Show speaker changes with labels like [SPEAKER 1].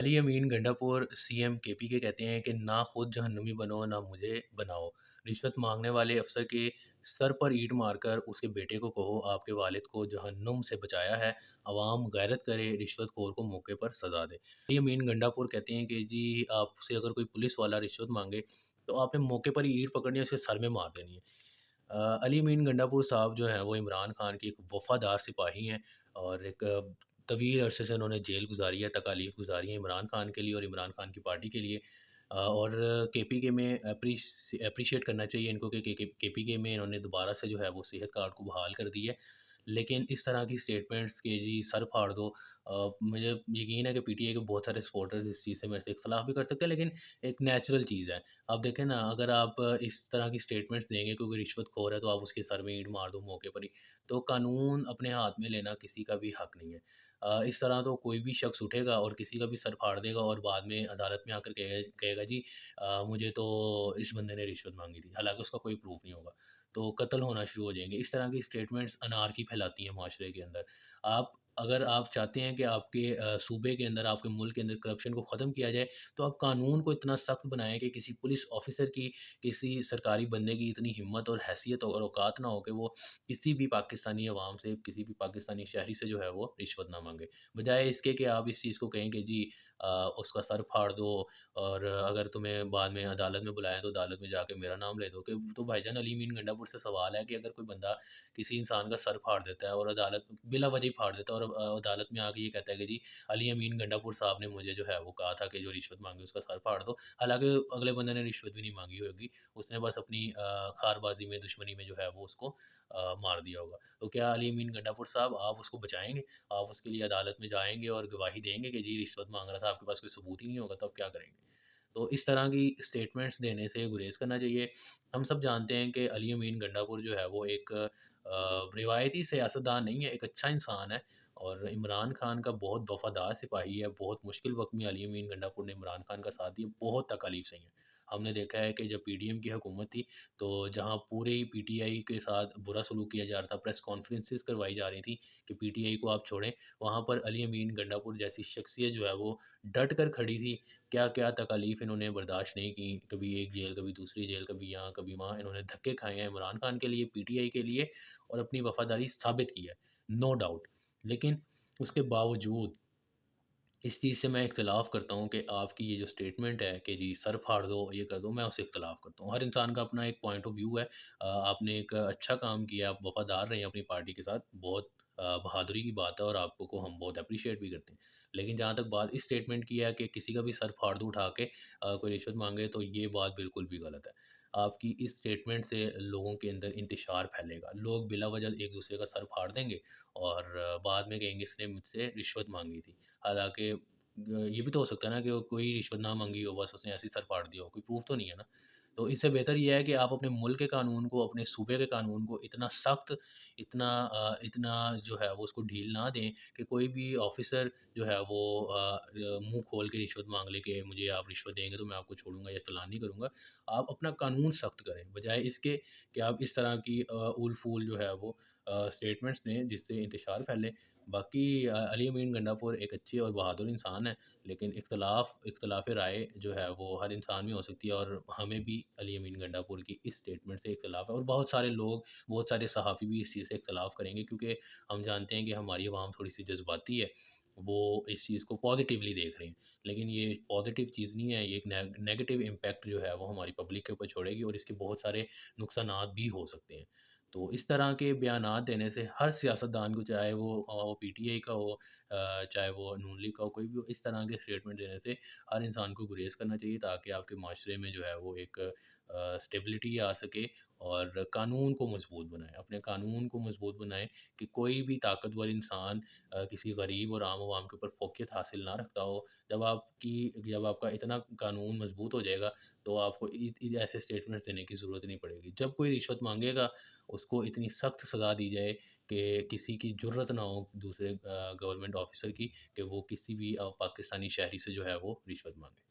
[SPEAKER 1] अली अमीन Gandapur CM KP के कहते हैं कि ना खुद जहन्नुमी बनो ना मुझे बनाओ। रिश्वत मांगने वाले अफसर के सर पर ईंट मारकर उसके बेटे को कहो आपके वालिद को जहन्नुम से बचाया है। अवाम गैरत करे, रिश्वतखोर को मौके पर सजा दे। अली अमीन गंडापुर कहते हैं कि जी आपसे अगर कोई पुलिस वाला रिश्वत मांगे तो आपने मौके पर ही ईंट पकड़नी है, उसके सर में मार देनी है। अली अमीन गंडापुर साहब जो हैं वो इमरान खान के एक वफ़ादार सिपाही हैं और एक तवील अरसे से उन्होंने जेल गुज़ारी है, तकालीफ़ गुज़ारी है इमरान खान के लिए और इमरान खान की पार्टी के लिए। और केपीके में एप्रिशिएट करना चाहिए इनको कि केपीके में इन्होंने दोबारा से जो है वो सेहत कार्ड को बहाल कर दी है। लेकिन इस तरह की स्टेटमेंट्स के जी सर फाड़ दो, मुझे यकीन है कि पीटीआई के बहुत सारे सपोर्टर्स इस चीज़ से मेरे से इख्तलाफ भी कर सकते हैं, लेकिन एक नेचुरल चीज़ है। आप देखें ना, अगर आप इस तरह की स्टेटमेंट्स देंगे कि कोई रिश्वतखोर है तो आप उसके सर में ईंट मार दो मौके पर ही, तो कानून अपने हाथ में लेना किसी का भी हक नहीं है। इस तरह तो कोई भी शख्स उठेगा और किसी का भी सर फाड़ देगा और बाद में अदालत में आकर कहेगा कहेगा जी मुझे तो इस बंदे ने रिश्वत मांगी थी, हालांकि उसका कोई प्रूफ नहीं होगा। तो कत्ल होना शुरू हो जाएंगे। इस तरह की स्टेटमेंट्स अनारकी फैलाती हैं माशरे के अंदर। आप अगर आप चाहते हैं कि आपके सूबे के अंदर, आपके मुल्क के अंदर करप्शन को ख़त्म किया जाए, तो आप कानून को इतना सख्त बनाएँ कि किसी पुलिस ऑफ़िसर की, किसी सरकारी बंदे की इतनी हिम्मत और हैसियत और औकात ना हो कि वो किसी भी पाकिस्तानी अवाम से, किसी भी पाकिस्तानी शहरी से जो है वो रिश्वत ना माँगे। बजाए इसके कि आप इस चीज़ को कहें कि जी उसका सर फाड़ दो और अगर तुम्हें बाद में अदालत में बुलाएँ तो अदालत में जाके मेरा नाम ले दो। कि तो भाईजान अली अमीन गंडापुर से सवाल है कि अगर कोई बंदा किसी इंसान का सर फाड़ देता है और अदालत बिला वजह ही फाड़ देता है और अदालत में आके ये कहता है कि जी अली अमीन गंडापुर साहब ने मुझे जो है वो कहा था कि जो रिश्वत मांगी उसका सर फाड़ दो। हालांकि अगले बंदे ने रिश्वत भी नहीं मांगी होगी, उसने बस अपनी खारबाजी में, दुश्मनी में जो है वो उसको मार दिया होगा। तो क्या अली अमीन गंडापुर साहब आप उसको बचाएंगे? आप उसके लिए अदालत में जाएंगे और गवाही देंगे कि जी रिश्वत मांग रहा था, आपके पास कोई सबूत ही नहीं होगा, तो आप क्या करेंगे? तो इस तरह की स्टेटमेंट्स देने से गुरेज़ करना चाहिए। हम सब जानते हैं कि अली अमीन गंडापुर जो है वो एक रिवायती सियासतदान नहीं है, एक अच्छा इंसान है और इमरान खान का बहुत वफ़ादार सिपाही है। बहुत मुश्किल वक़्त में अली अमीन गंडापुर ने इमरान खान का साथ दिया, बहुत तकालीफ सही हैं। हमने देखा है कि जब पीडीएम की हुकूमत थी, तो जहाँ पूरे ही पीटीआई के साथ बुरा सलूक किया जा रहा था, प्रेस कॉन्फ्रेंसेस करवाई जा रही थी कि पीटीआई को आप छोड़ें, वहाँ पर अली अमीन गंडापुर जैसी शख्सियत जो है वो डट कर खड़ी थी। क्या-क्या तकालीफ इन्होंने बर्दाश्त नहीं की, कभी एक जेल, कभी दूसरी जेल, कभी यहाँ, कभी वहाँ। इन्होंने धक्के खाए हैं इमरान खान के लिए, पीटीआई के लिए और अपनी वफ़ादारी साबित की है, नो डाउट। लेकिन उसके बावजूद इस चीज़ से मैं इख्तिलाफ़ करता हूँ कि आपकी ये जो स्टेटमेंट है कि जी सर फाड़ दो, ये कर दो, मैं उससे इख्तिलाफ़ करता हूँ। हर इंसान का अपना एक पॉइंट ऑफ व्यू है। आपने एक अच्छा काम किया, आप वफ़ादार रहे अपनी पार्टी के साथ, बहुत बहादुरी की बात है और आपको को हम बहुत एप्रिशिएट भी करते हैं। लेकिन जहाँ तक बात इस स्टेटमेंट की है कि किसी का भी सर फाड़ दूँ उठा के कोई रिश्वत माँगे, तो ये बात बिल्कुल भी गलत है। आपकी इस स्टेटमेंट से लोगों के अंदर इंतशार फैलेगा। लोग बिला वजह एक-दूसरे का सर फाड़ देंगे और बाद में कहेंगे इसने मुझसे रिश्वत माँगी थी। हालाँकि ये भी तो हो सकता है ना कि वो कोई रिश्वत ना माँगी हो, बस उसने ऐसे ही सर फाड़ दिया हो, कोई प्रूफ़ तो नहीं है ना। तो इससे बेहतर ये है कि आप अपने मुल्क के कानून को, अपने सूबे के कानून को इतना सख्त, इतना जो है वो उसको ढील ना दें कि कोई भी ऑफ़िसर जो है वो मुँह खोल के रिश्वत माँग ले कि मुझे आप रिश्वत देंगे तो मैं आपको छोड़ूँगा या चालान नहीं करूँगा। आप अपना कानून सख्त करें, बजाए इसके कि आप इस तरह की ऊल-फूल जो है वो स्टेटमेंट्स दें जिससे इंतशार फैले। बाकी अली अमीन गंडापुर एक अच्छे और बहादुर इंसान हैं, लेकिन इख्तिलाफ़ राय जो है वो हर इंसान में हो सकती है और हमें भी अली अमीन गंडापुर की इस स्टेटमेंट से इख्तिलाफ़ है और बहुत सारे लोग, बहुत सारे सहाफ़ी भी इस चीज़ से इख्तिलाफ़ करेंगे क्योंकि हम जानते हैं कि हमारी आवाम थोड़ी-सी जज़्बाती है, वो इस चीज़ को पॉज़िटिवली देख रहे हैं। लेकिन ये पॉज़िटिव चीज़ नहीं है, ये एक नेगेटिव इम्पैक्ट जो है वो हमारी पब्लिक के ऊपर छोड़ेगी और इसके बहुत सारे नुकसानात भी हो सकते हैं। तो इस तरह के बयानात देने से हर सियासतदान को, चाहे वो पीटीआई का हो चाहे वो नून लीग का हो, कोई भी हो, इस तरह के स्टेटमेंट देने से हर इंसान को गुरेज़ करना चाहिए ताकि आपके माशरे में जो है वो एक स्टेबिलिटी आ सके और कानून को मज़बूत बनाएँ। अपने कानून को मज़बूत बनाएँ कि कोई भी ताकतवर इंसान किसी गरीब और आम आवाम के ऊपर फ़ोक़ियत हासिल ना रखता हो। जब आपका इतना कानून मज़बूत हो जाएगा, तो आपको ऐसे स्टेटमेंट्स देने की ज़रूरत नहीं पड़ेगी। जब कोई रिश्वत माँगेगा, उसको इतनी सख्त सज़ा दी जाए कि किसी की जुर्रत ना हो दूसरे गवर्नमेंट ऑफ़िसर की कि वो किसी भी पाकिस्तानी शहरी से जो है वो रिश्वत माँगे।